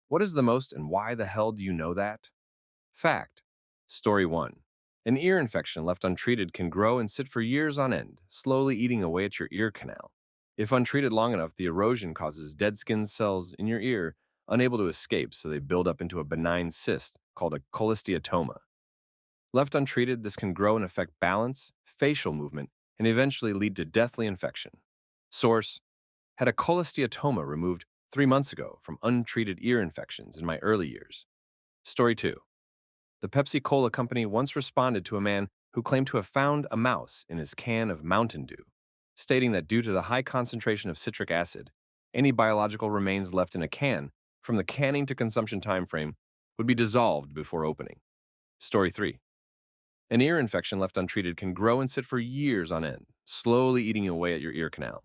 What is the most and why the hell do you know that? Fact. Story 1. An ear infection left untreated can grow and sit for years on end, slowly eating away at your ear canal. If untreated long enough, the erosion causes dead skin cells in your ear unable to escape, so they build up into a benign cyst called a cholesteatoma. Left untreated, this can grow and affect balance, facial movement, and eventually lead to deathly infection. Source: had a cholesteatoma removed 3 months ago from untreated ear infections in my early years. Story 2. The Pepsi Cola company once responded to a man who claimed to have found a mouse in his can of Mountain Dew, stating that due to the high concentration of citric acid, any biological remains left in a can from the canning to consumption time frame would be dissolved before opening. Story 3. An ear infection left untreated can grow and sit for years on end, slowly eating away at your ear canal.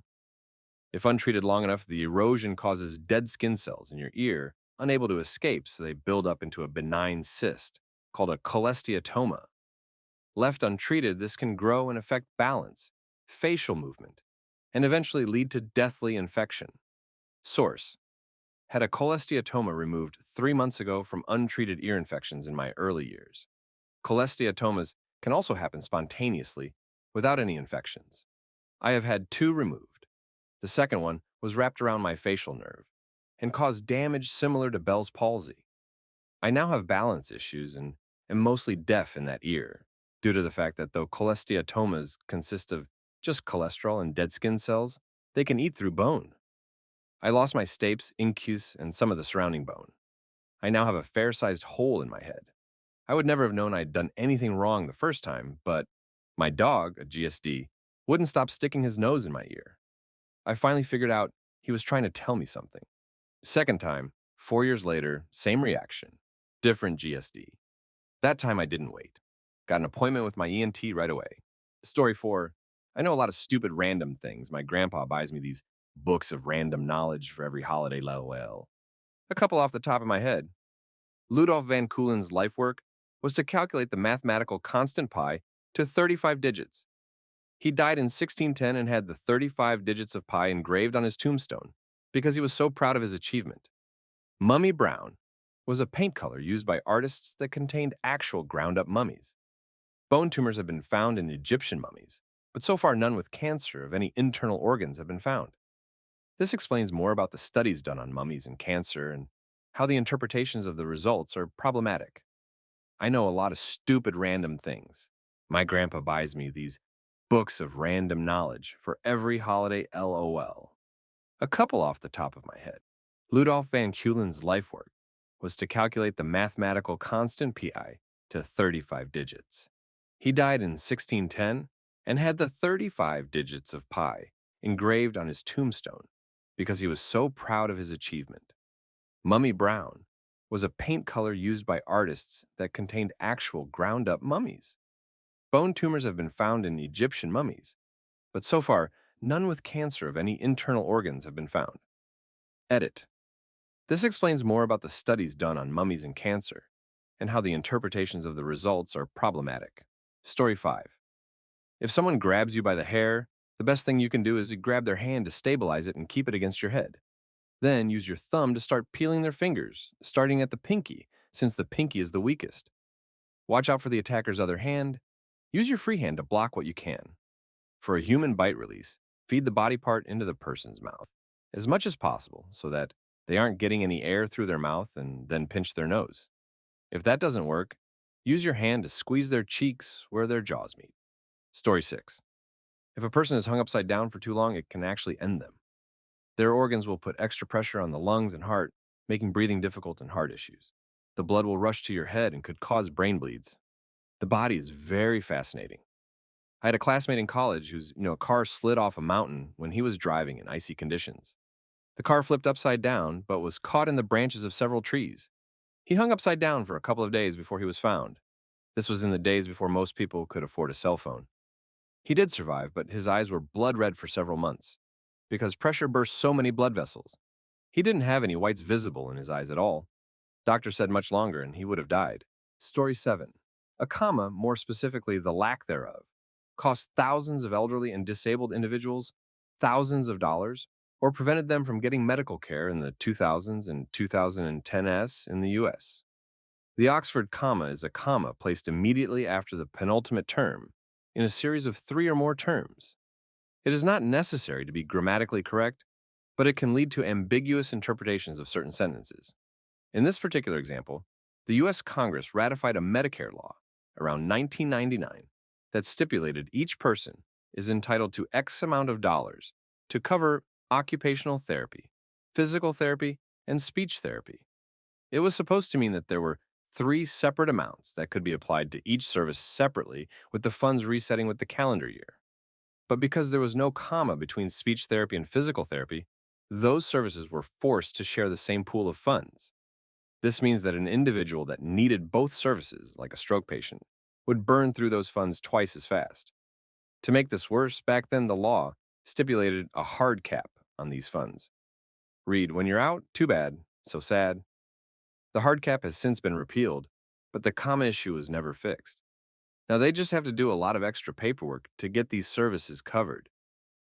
If untreated long enough, the erosion causes dead skin cells in your ear unable to escape, so they build up into a benign cyst called a cholesteatoma. Left untreated, this can grow and affect balance, facial movement, and eventually lead to deathly infection. Source: had a cholesteatoma removed 3 months ago from untreated ear infections in my early years. Cholesteatomas can also happen spontaneously without any infections. I have had two removed. The second one was wrapped around my facial nerve and caused damage similar to Bell's palsy. I now have balance issues and am mostly deaf in that ear due to the fact that though cholesteatomas consist of just cholesterol and dead skin cells, they can eat through bone. I lost my stapes, incus, and some of the surrounding bone. I now have a fair-sized hole in my head. I would never have known I'd done anything wrong the first time, but my dog, a GSD, wouldn't stop sticking his nose in my ear. I finally figured out he was trying to tell me something. Second time, 4 years later, same reaction, different GSD. That time I didn't wait. Got an appointment with my ENT right away. Story 4. I know a lot of stupid random things. My grandpa buys me these books of random knowledge for every holiday, lol. A couple off the top of my head. Ludolf van Coulen's life work was to calculate the mathematical constant pi to 35 digits. He died in 1610 and had the 35 digits of pi engraved on his tombstone because he was so proud of his achievement. Mummy Brown was a paint color used by artists that contained actual ground-up mummies. Bone tumors have been found in Egyptian mummies, but so far none with cancer of any internal organs have been found. This explains more about the studies done on mummies and cancer and how the interpretations of the results are problematic. I know a lot of stupid random things. My grandpa buys me these books of random knowledge for every holiday, lol. A couple off the top of my head. Ludolf van Coulen's life work was to calculate the mathematical constant pi to 35 digits. He died in 1610 and had the 35 digits of pi engraved on his tombstone because he was so proud of his achievement. Mummy Brown was a paint color used by artists that contained actual ground-up mummies. Bone tumors have been found in Egyptian mummies, but so far, none with cancer of any internal organs have been found. Edit. This explains more about the studies done on mummies and cancer, and how the interpretations of the results are problematic. Story 5. If someone grabs you by the hair, the best thing you can do is to grab their hand to stabilize it and keep it against your head. Then use your thumb to start peeling their fingers, starting at the pinky, since the pinky is the weakest. Watch out for the attacker's other hand. Use your free hand to block what you can. For a human bite release, feed the body part into the person's mouth as much as possible so that they aren't getting any air through their mouth and then pinch their nose. If that doesn't work, use your hand to squeeze their cheeks where their jaws meet. Story 6. If a person is hung upside down for too long, it can actually end them. Their organs will put extra pressure on the lungs and heart, making breathing difficult and heart issues. The blood will rush to your head and could cause brain bleeds. The body is very fascinating. I had a classmate in college whose car slid off a mountain when he was driving in icy conditions. The car flipped upside down, but was caught in the branches of several trees. He hung upside down for a couple of days before he was found. This was in the days before most people could afford a cell phone. He did survive, but his eyes were blood red for several months because pressure burst so many blood vessels. He didn't have any whites visible in his eyes at all. Doctor said much longer and he would have died. Story 7. A comma, more specifically the lack thereof, cost thousands of elderly and disabled individuals thousands of dollars or prevented them from getting medical care in the 2000s and 2010s in the US. The Oxford comma is a comma placed immediately after the penultimate term in a series of three or more terms. It is not necessary to be grammatically correct, but it can lead to ambiguous interpretations of certain sentences. In this particular example, the US Congress ratified a Medicare law around 1999 that stipulated each person is entitled to X amount of dollars to cover occupational therapy, physical therapy, and speech therapy. It was supposed to mean that there were three separate amounts that could be applied to each service separately, with the funds resetting with the calendar year. But because there was no comma between speech therapy and physical therapy, those services were forced to share the same pool of funds. This means that an individual that needed both services, like a stroke patient, would burn through those funds twice as fast. To make this worse, back then the law stipulated a hard cap on these funds. Read, when you're out, too bad, so sad. The hard cap has since been repealed, but the comma issue was never fixed. Now they just have to do a lot of extra paperwork to get these services covered.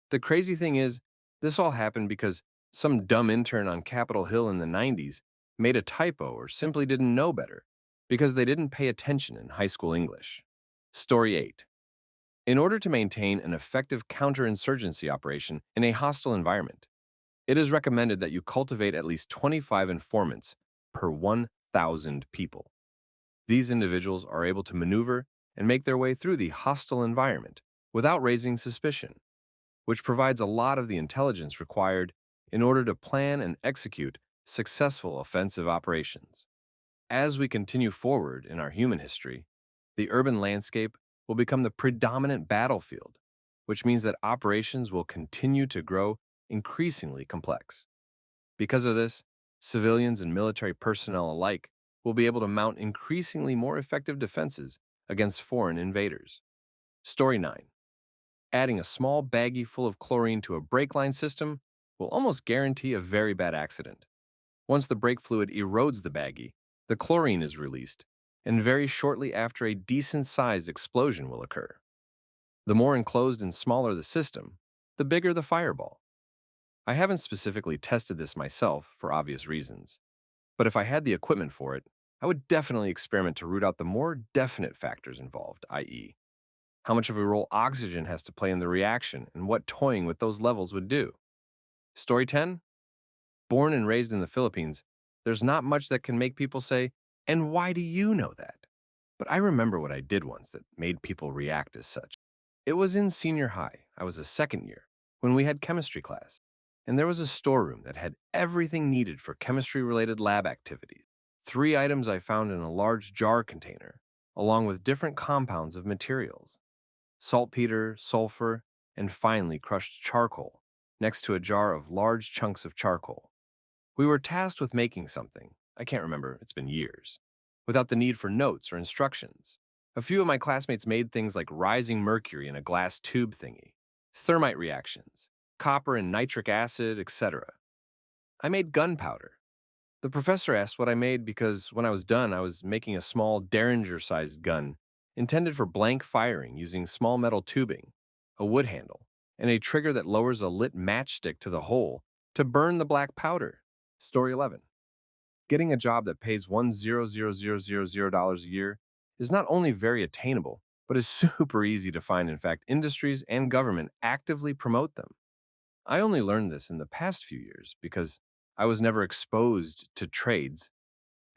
The crazy thing is, this all happened because some dumb intern on Capitol Hill in the 90s made a typo or simply didn't know better because they didn't pay attention in high school English. Story 8. In order to maintain an effective counter-insurgency operation in a hostile environment, it is recommended that you cultivate at least 25 informants per 1,000 people. These individuals are able to maneuver and make their way through the hostile environment without raising suspicion, which provides a lot of the intelligence required in order to plan and execute successful offensive operations. As we continue forward in our human history, the urban landscape will become the predominant battlefield, which means that operations will continue to grow increasingly complex. Because of this, civilians and military personnel alike will be able to mount increasingly more effective defenses against foreign invaders. Story 9. Adding a small baggie full of chlorine to a brake line system will almost guarantee a very bad accident. Once the brake fluid erodes the baggie, the chlorine is released, and very shortly after a decent-sized explosion will occur. The more enclosed and smaller the system, the bigger the fireball. I haven't specifically tested this myself for obvious reasons, but if I had the equipment for it, I would definitely experiment to root out the more definite factors involved, i.e., how much of a role oxygen has to play in the reaction and what toying with those levels would do. Story 10. Born and raised in the Philippines, there's not much that can make people say, "And why do you know that?" But I remember what I did once that made people react as such. It was in senior high, I was a second year, when we had chemistry class, and there was a storeroom that had everything needed for chemistry-related lab activities. 3 items I found in a large jar container, along with different compounds of materials: saltpeter, sulfur, and finely crushed charcoal, next to a jar of large chunks of charcoal. We were tasked with making something, I can't remember, it's been years, without the need for notes or instructions. A few of my classmates made things like rising mercury in a glass tube thingy, thermite reactions, copper and nitric acid, etc. I made gunpowder. The professor asked what I made because when I was done, I was making a small Derringer-sized gun intended for blank firing using small metal tubing, a wood handle, and a trigger that lowers a lit matchstick to the hole to burn the black powder. Story 11. Getting a job that pays $1,000,000 a year is not only very attainable, but is super easy to find. In fact, industries and government actively promote them. I only learned this in the past few years because I was never exposed to trades,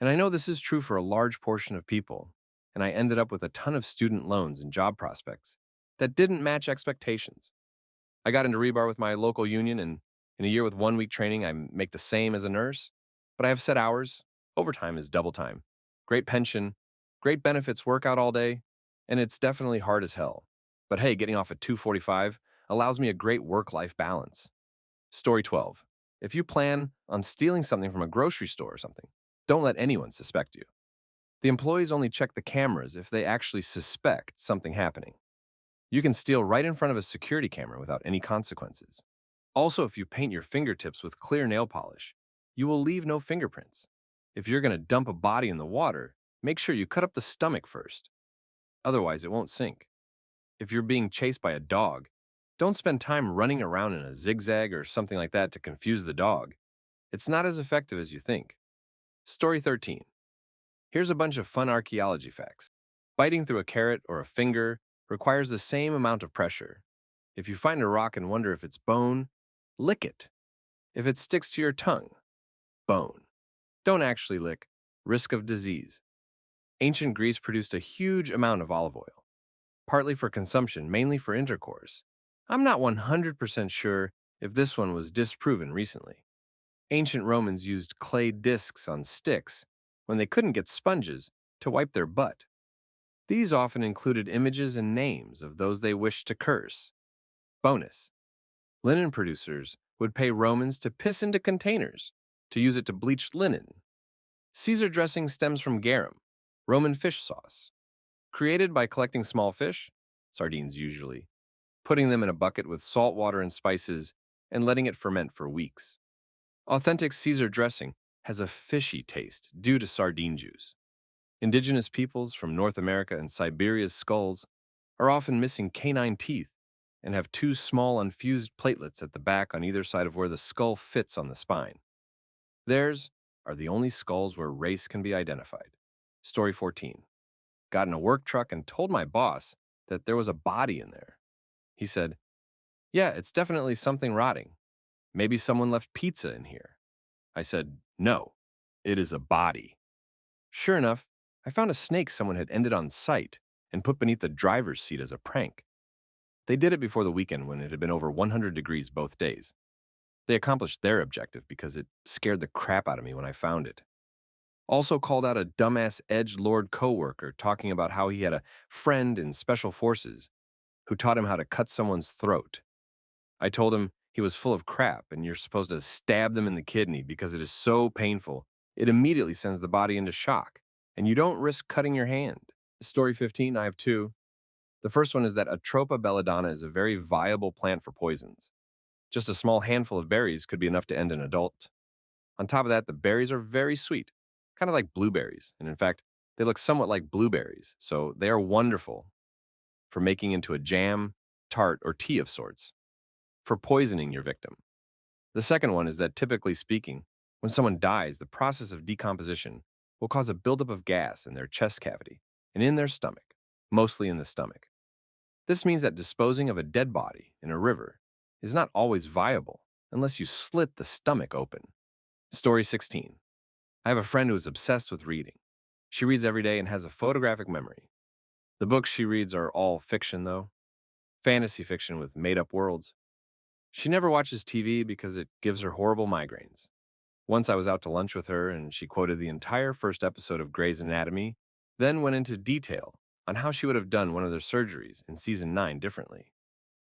and I know this is true for a large portion of people, and I ended up with a ton of student loans and job prospects that didn't match expectations. I got into rebar with my local union, and in a year with 1 week training, I make the same as a nurse, but I have set hours. Overtime is double time. Great pension, great benefits, work out all day, and it's definitely hard as hell. But hey, getting off at 2:45 allows me a great work-life balance. Story 12. If you plan on stealing something from a grocery store or something, don't let anyone suspect you. The employees only check the cameras if they actually suspect something happening. You can steal right in front of a security camera without any consequences. Also, if you paint your fingertips with clear nail polish, you will leave no fingerprints. If you're going to dump a body in the water, make sure you cut up the stomach first. Otherwise, it won't sink. If you're being chased by a dog, Don't spend time running around in a zigzag or something like that to confuse the dog. It's not as effective as you think. Story 13. Here's a bunch of fun archaeology facts. Biting through a carrot or a finger requires the same amount of pressure. If you find a rock and wonder if it's bone, lick it. If it sticks to your tongue, bone. Don't actually lick. Risk of disease. Ancient Greece produced a huge amount of olive oil, partly for consumption, mainly for intercourse. I'm not 100% sure if this one was disproven recently. Ancient Romans used clay discs on sticks when they couldn't get sponges to wipe their butt. These often included images and names of those they wished to curse. Bonus. Linen producers would pay Romans to piss into containers to use it to bleach linen. Caesar dressing stems from garum, Roman fish sauce. Created by collecting small fish, sardines usually, putting them in a bucket with salt water and spices, and letting it ferment for weeks. Authentic Caesar dressing has a fishy taste due to sardine juice. Indigenous peoples from North America and Siberia's skulls are often missing canine teeth and have two small unfused platelets at the back on either side of where the skull fits on the spine. Theirs are the only skulls where race can be identified. Story 14. Got in a work truck and told my boss that there was a body in there. He said, "Yeah, it's definitely something rotting. Maybe someone left pizza in here." I said, "No, it is a body." Sure enough, I found a snake someone had ended on site and put beneath the driver's seat as a prank. They did it before the weekend when it had been over 100 degrees both days. They accomplished their objective because it scared the crap out of me when I found it. Also called out a dumbass edgelord coworker talking about how he had a friend in special forces who taught him how to cut someone's throat. I told him he was full of crap and you're supposed to stab them in the kidney because it is so painful. It immediately sends the body into shock, and you don't risk cutting your hand. Story 15, I have two. The first one is that Atropa belladonna is a very viable plant for poisons. Just a small handful of berries could be enough to end an adult. On top of that, the berries are very sweet, kind of like blueberries, and in fact, they look somewhat like blueberries, so they are wonderful for making into a jam, tart, or tea of sorts, for poisoning your victim. The second one is that typically speaking, when someone dies, the process of decomposition will cause a buildup of gas in their chest cavity and in their stomach, mostly in the stomach. This means that disposing of a dead body in a river is not always viable unless you slit the stomach open. Story 16. I have a friend who is obsessed with reading. She reads every day and has a photographic memory. The books she reads are all fiction, though. Fantasy fiction with made-up worlds. She never watches TV because it gives her horrible migraines. Once I was out to lunch with her and she quoted the entire first episode of Grey's Anatomy, then went into detail on how she would have done one of their surgeries in season 9 differently.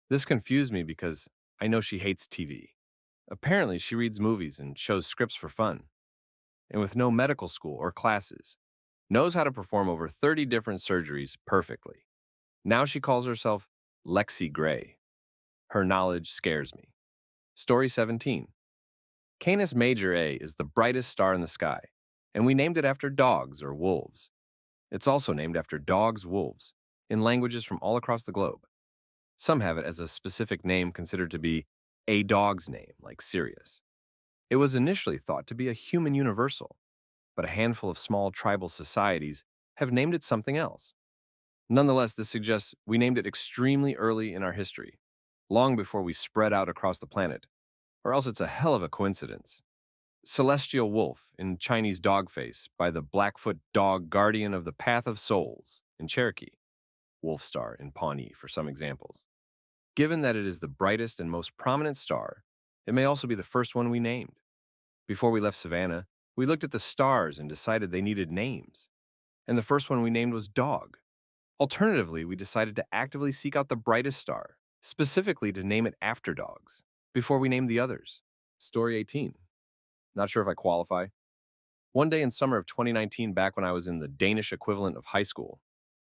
This confused me because I know she hates TV. Apparently, she reads movies and shows scripts for fun, and with no medical school or classes, knows how to perform over 30 different surgeries perfectly. Now she calls herself Lexi Gray. Her knowledge scares me. Story 17. Canis Major A is the brightest star in the sky, and we named it after dogs or wolves. It's also named after dogs, wolves, in languages from all across the globe. Some have it as a specific name considered to be a dog's name, like Sirius. It was initially thought to be a human universal, but a handful of small tribal societies have named it something else. Nonetheless, this suggests we named it extremely early in our history, long before we spread out across the planet, or else it's a hell of a coincidence. Celestial Wolf in Chinese Dogface by the Blackfoot Dog Guardian of the Path of Souls in Cherokee, Wolf Star in Pawnee for some examples. Given that it is the brightest and most prominent star, it may also be the first one we named. Before we left Savannah, we looked at the stars and decided they needed names, and the first one we named was Dog. Alternatively, we decided to actively seek out the brightest star, specifically to name it after dogs, before we named the others. Story 18. Not sure if I qualify. One day in summer of 2019, back when I was in the Danish equivalent of high school,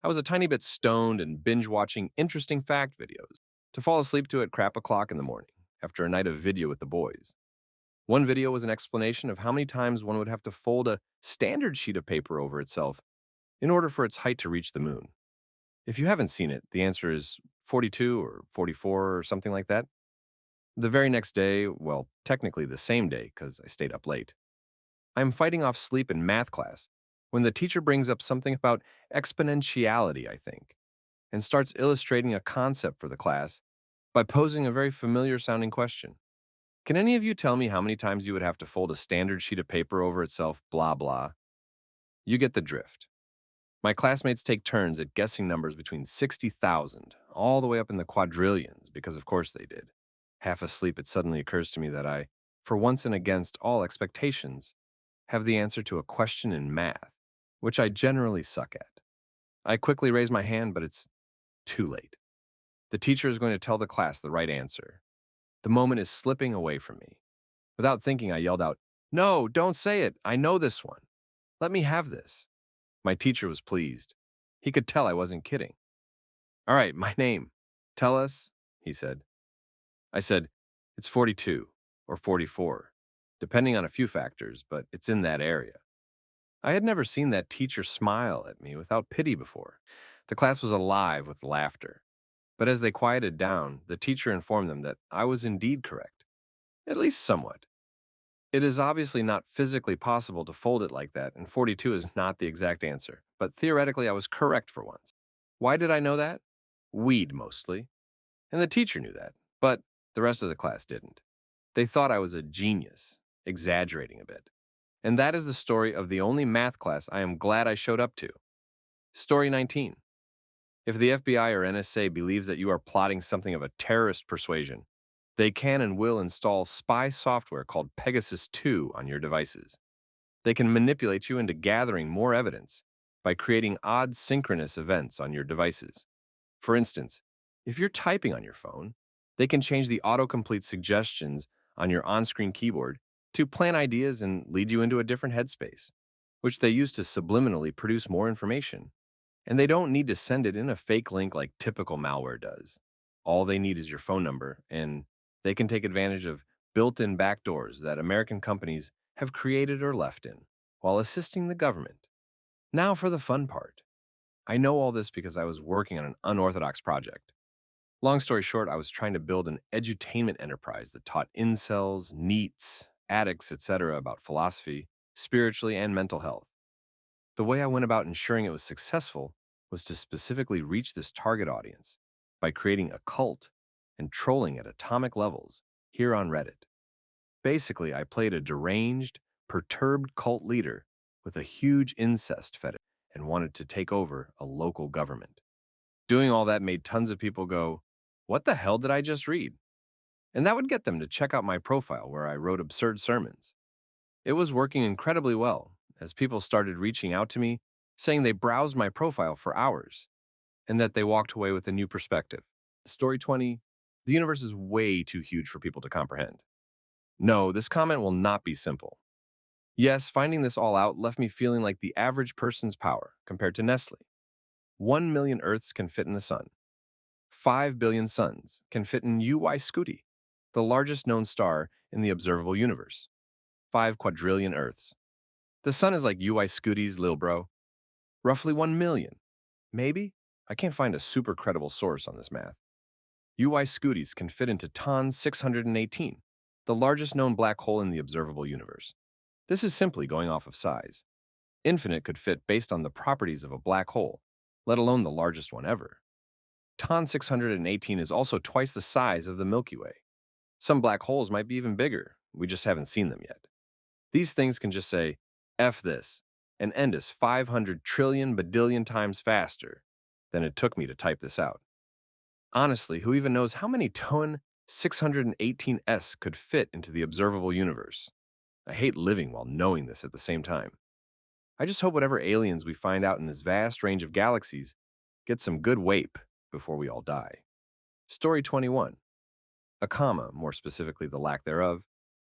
I was a tiny bit stoned and binge-watching interesting fact videos to fall asleep to at crap o'clock in the morning after a night of video with the boys. One video was an explanation of how many times one would have to fold a standard sheet of paper over itself in order for its height to reach the moon. If you haven't seen it, the answer is 42 or 44 or something like that. The very next day, well, technically the same day because I stayed up late, I'm fighting off sleep in math class when the teacher brings up something about exponentiality, I think, and starts illustrating a concept for the class by posing a very familiar sounding question. Can any of you tell me how many times you would have to fold a standard sheet of paper over itself, blah, blah? You get the drift. My classmates take turns at guessing numbers between 60,000 all the way up in the quadrillions, because of course they did. Half asleep, it suddenly occurs to me that I, for once and against all expectations, have the answer to a question in math, which I generally suck at. I quickly raise my hand, but it's too late. The teacher is going to tell the class the right answer. The moment is slipping away from me. Without thinking, I yelled out, "No, don't say it. I know this one. Let me have this." My teacher was pleased. He could tell I wasn't kidding. "All right, my name. Tell us," he said. I said, "It's 42 or 44, depending on a few factors, but it's in that area." I had never seen that teacher smile at me without pity before. The class was alive with laughter. But as they quieted down, the teacher informed them that I was indeed correct, at least somewhat. It is obviously not physically possible to fold it like that, and 42 is not the exact answer, but theoretically I was correct for once. Why did I know that? Weed, mostly. And the teacher knew that, but the rest of the class didn't. They thought I was a genius, exaggerating a bit. And that is the story of the only math class I am glad I showed up to. Story 19. If the FBI or NSA believes that you are plotting something of a terrorist persuasion, they can and will install spy software called Pegasus 2 on your devices. They can manipulate you into gathering more evidence by creating odd synchronous events on your devices. For instance, if you're typing on your phone, they can change the autocomplete suggestions on your on-screen keyboard to plant ideas and lead you into a different headspace, which they use to subliminally produce more information. And they don't need to send it in a fake link like typical malware does. All they need is your phone number, and they can take advantage of built-in backdoors that American companies have created or left in, while assisting the government. Now for the fun part. I know all this because I was working on an unorthodox project. Long story short, I was trying to build an edutainment enterprise that taught incels, neets, addicts, etc. about philosophy, spiritually, and mental health. The way I went about ensuring it was successful was to specifically reach this target audience by creating a cult and trolling at atomic levels here on Reddit. Basically, I played a deranged, perturbed cult leader with a huge incest fetish and wanted to take over a local government. Doing all that made tons of people go, "What the hell did I just read?" And that would get them to check out my profile where I wrote absurd sermons. It was working incredibly well as people started reaching out to me, saying they browsed my profile for hours and that they walked away with a new perspective. Story 20. The universe is way too huge for people to comprehend. No, this comment will not be simple. Yes, finding this all out left me feeling like the average person's power compared to Nestle. 1 million Earths can fit in the sun. 5 billion suns can fit in UY Scuti, the largest known star in the observable universe. 5 quadrillion Earths. The sun is like UY Scuti's lil bro. Roughly 1 million. Maybe? I can't find a super credible source on this math. UY Scutis can fit into TON 618, the largest known black hole in the observable universe. This is simply going off of size. Infinite could fit based on the properties of a black hole, let alone the largest one ever. TON 618 is also twice the size of the Milky Way. Some black holes might be even bigger, we just haven't seen them yet. These things can just say, F this, and end us 500 trillion badillion times faster than it took me to type this out. Honestly, who even knows how many TON 618s could fit into the observable universe? I hate living while knowing this at the same time. I just hope whatever aliens we find out in this vast range of galaxies get some good wape before we all die. Story 21. A comma, more specifically the lack thereof,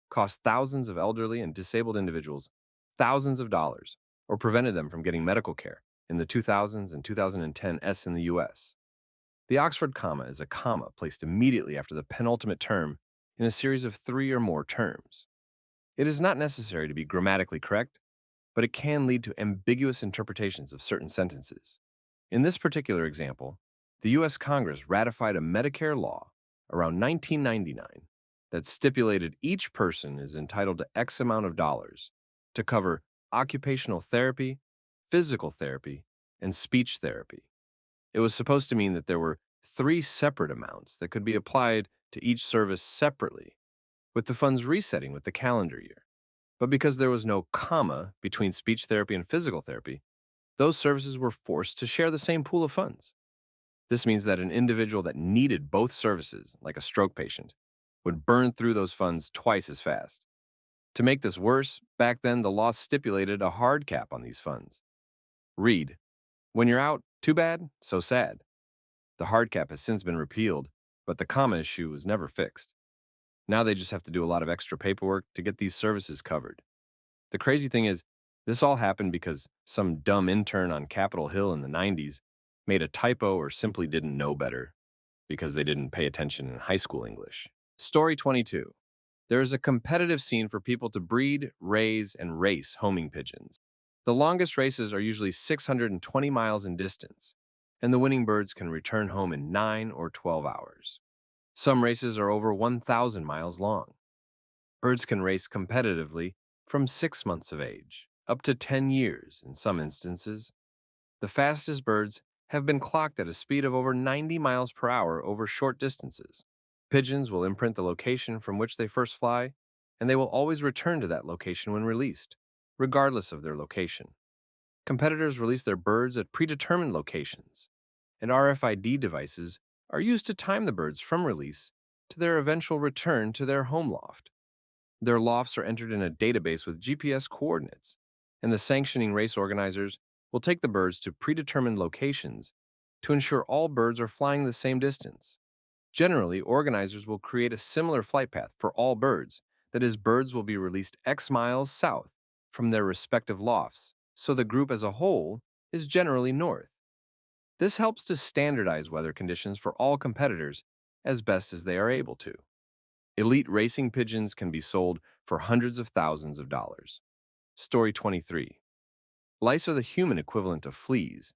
cost thousands of elderly and disabled individuals thousands of dollars or prevented them from getting medical care in the 2000s and 2010s in the US. The Oxford comma is a comma placed immediately after the penultimate term in a series of 3 or more terms. It is not necessary to be grammatically correct, but it can lead to ambiguous interpretations of certain sentences. In this particular example, The U.S. Congress ratified a Medicare law around 1999 that stipulated each person is entitled to X amount of dollars to cover occupational therapy, physical therapy, and speech therapy. It was supposed to mean that there were three separate amounts that could be applied to each service separately, with the funds resetting with the calendar year. But because there was no comma between speech therapy and physical therapy, those services were forced to share the same pool of funds. This means that an individual that needed both services, like a stroke patient, would burn through those funds twice as fast. To make this worse, back then the law stipulated a hard cap on these funds. Read, when you're out, too bad, so sad. The hard cap has since been repealed, but the comma issue was never fixed. Now they just have to do a lot of extra paperwork to get these services covered. The crazy thing is, this all happened because some dumb intern on Capitol Hill in the 90s made a typo or simply didn't know better because they didn't pay attention in high school English. Story 22. There is a competitive scene for people to breed, raise, and race homing pigeons. The longest races are usually 620 miles in distance, and the winning birds can return home in 9 or 12 hours. Some races are over 1,000 miles long. Birds can race competitively from 6 months of age, up to 10 years in some instances. The fastest birds have been clocked at a speed of over 90 miles per hour over short distances. Pigeons will imprint the location from which they first fly, and they will always return to that location when released, regardless of their location. Competitors release their birds at predetermined locations, and RFID devices are used to time the birds from release to their eventual return to their home loft. Their lofts are entered in a database with GPS coordinates, and the sanctioning race organizers will take the birds to predetermined locations to ensure all birds are flying the same distance. Generally, organizers will create a similar flight path for all birds, that is, birds will be released X miles south from their respective lofts, so the group as a whole is generally north. This helps to standardize weather conditions for all competitors as best as they are able to. Elite racing pigeons can be sold for hundreds of thousands of dollars. Story 23. Lice are the human equivalent of fleas,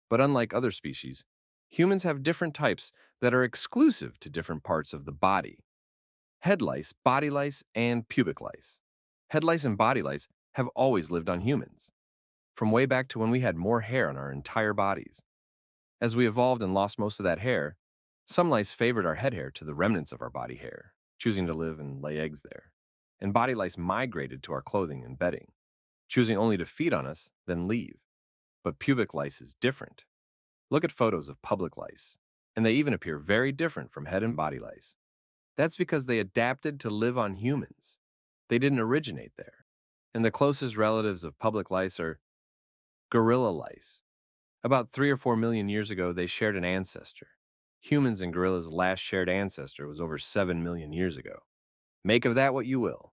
but unlike other species, humans have different types that are exclusive to different parts of the body. Head lice, body lice, and pubic lice. Head lice and body lice have always lived on humans, from way back to when we had more hair on our entire bodies. As we evolved and lost most of that hair, some lice favored our head hair to the remnants of our body hair, choosing to live and lay eggs there. And body lice migrated to our clothing and bedding, choosing only to feed on us, then leave. But pubic lice is different. Look at photos of public lice, and they even appear very different from head and body lice. That's because they adapted to live on humans. They didn't originate there. And the closest relatives of public lice are gorilla lice. About 3 or 4 million years ago, they shared an ancestor. Humans and gorillas' last shared ancestor was over 7 million years ago. Make of that what you will.